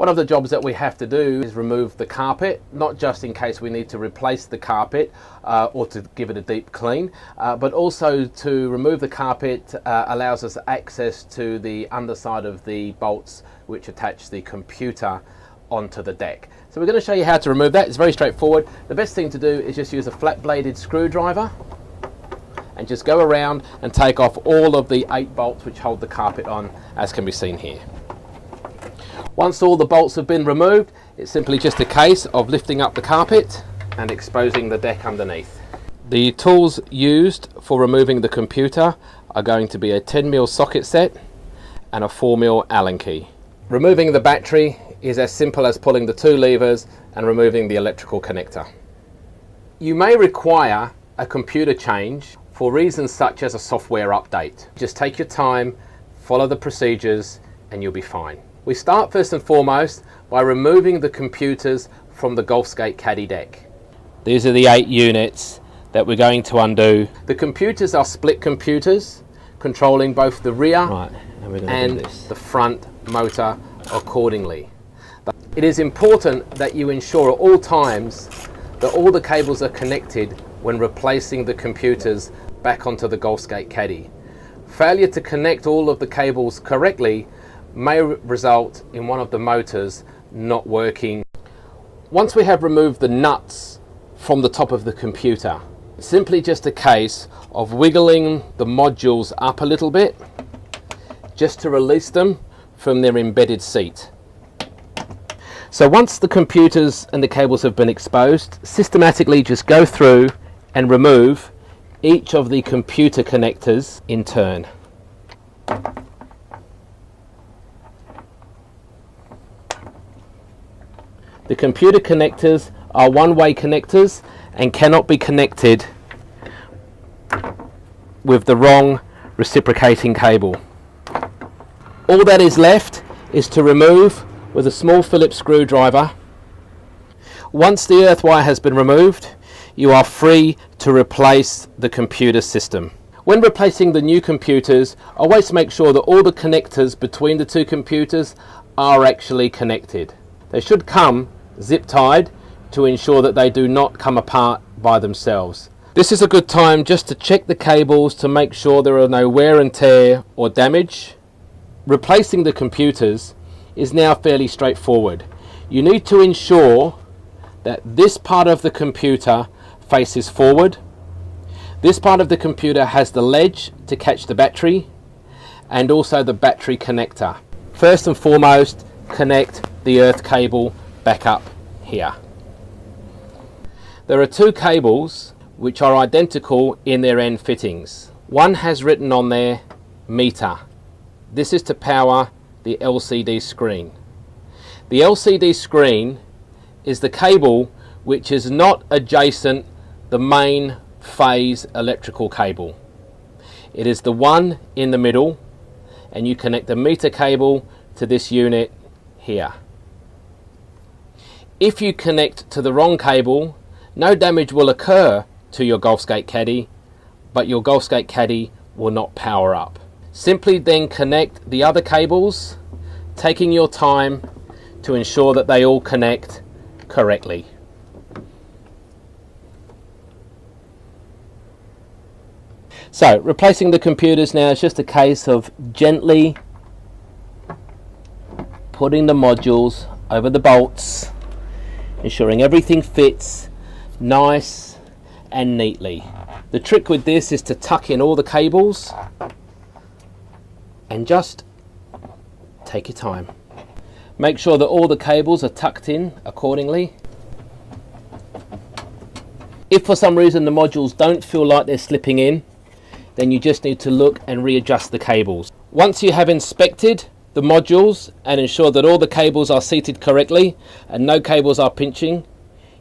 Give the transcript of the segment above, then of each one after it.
One of the jobs that we have to do is remove the carpet, not just in case we need to replace the carpet or to give it a deep clean, but also to remove the carpet allows us access to the underside of the bolts which attach the computer onto the deck. So we're going to show you how to remove that. It's very straightforward. The best thing to do is just use a flat bladed screwdriver and just go around and take off all of the 8 bolts which hold the carpet on, as can be seen here. Once all the bolts have been removed, it's simply just a case of lifting up the carpet and exposing the deck underneath. The tools used for removing the computer are going to be a 10mm socket set and a 4mm Allen key. Removing the battery is as simple as pulling the 2 levers and removing the electrical connector. You may require a computer change for reasons such as a software update. Just take your time, follow the procedures, and you'll be fine. We start first and foremost by removing the computers from the Golfskate Caddy deck. These are the 8 units that we're going to undo. The computers are split computers controlling both the rear and the front motor accordingly. It is important that you ensure at all times that all the cables are connected when replacing the computers back onto the Golfskate Caddy. Failure to connect all of the cables correctly may result in one of the motors not working. Once we have removed the nuts from the top of the computer, it's simply just a case of wiggling the modules up a little bit just to release them from their embedded seat. So once the computers and the cables have been exposed, systematically just go through and remove each of the computer connectors in turn. The computer connectors are one-way connectors and cannot be connected with the wrong reciprocating cable. All that is left is to remove with a small Phillips screwdriver. Once the earth wire has been removed, you are free to replace the computer system. When replacing the new computers, always make sure that all the connectors between the 2 computers are actually connected. They should come zip tied to ensure that they do not come apart by themselves. This is a good time just to check the cables to make sure there are no wear and tear or damage. Replacing the computers is now fairly straightforward. You need to ensure that this part of the computer faces forward. This part of the computer has the ledge to catch the battery and also the battery connector. First and foremost, connect the earth cable back up here. There are 2 cables which are identical in their end fittings. One has written on there meter. This is to power the LCD screen. The LCD screen is the cable which is not adjacent the main phase electrical cable. It is the one in the middle, and you connect the meter cable to this unit here. If you connect to the wrong cable, no damage will occur to your Golfskate Caddy, but your Golfskate Caddy will not power up. Simply then connect the other cables, taking your time to ensure that they all connect correctly. So replacing the computers now is just a case of gently putting the modules over the bolts, ensuring everything fits nice and neatly. The trick with this is to tuck in all the cables and just take your time. Make sure that all the cables are tucked in accordingly. If for some reason the modules don't feel like they're slipping in, then you just need to look and readjust the cables. Once you have inspected the modules and ensure that all the cables are seated correctly and no cables are pinching,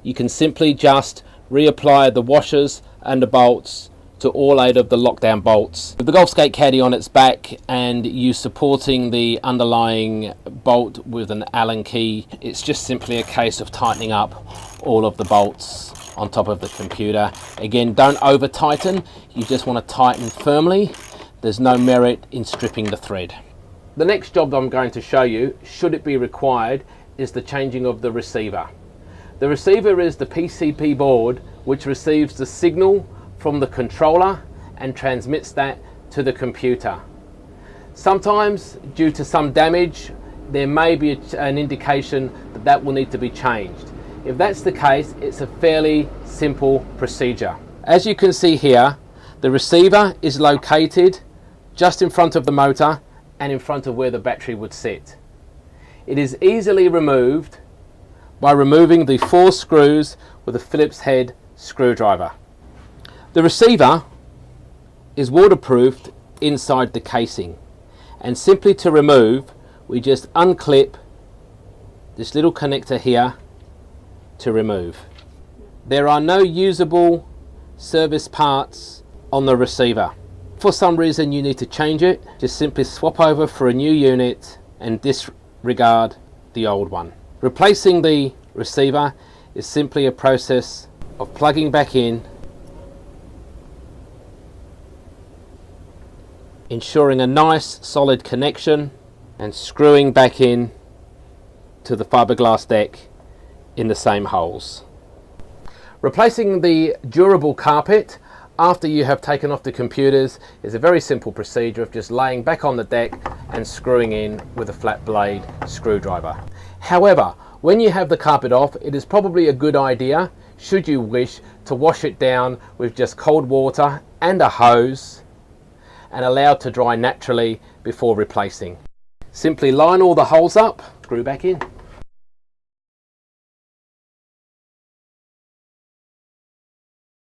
you can simply just reapply the washers and the bolts to all 8 of the lockdown bolts. With the Golfskate Caddy on its back and you supporting the underlying bolt with an Allen key, it's just simply a case of tightening up all of the bolts on top of the computer. Again, don't over tighten, you just want to tighten firmly. There's no merit in stripping the thread. The next job I'm going to show you, should it be required, is the changing of the receiver. The receiver is the PCB board which receives the signal from the controller and transmits that to the computer. Sometimes, due to some damage, there may be an indication that that will need to be changed. If that's the case, it's a fairly simple procedure. As you can see here, the receiver is located just in front of the motor and in front of where the battery would sit. It is easily removed by removing the 4 screws with a Phillips head screwdriver. The receiver is waterproofed inside the casing, and simply to remove, we just unclip this little connector here to remove. There are no usable service parts on the receiver. If for some reason you need to change it, just simply swap over for a new unit and disregard the old one. Replacing the receiver is simply a process of plugging back in, ensuring a nice solid connection, and screwing back in to the fiberglass deck in the same holes. Replacing the durable carpet after you have taken off the computers is a very simple procedure of just laying back on the deck and screwing in with a flat blade screwdriver. However, when you have the carpet off, it is probably a good idea, should you wish, to wash it down with just cold water and a hose and allow it to dry naturally before replacing. Simply line all the holes up, screw back in.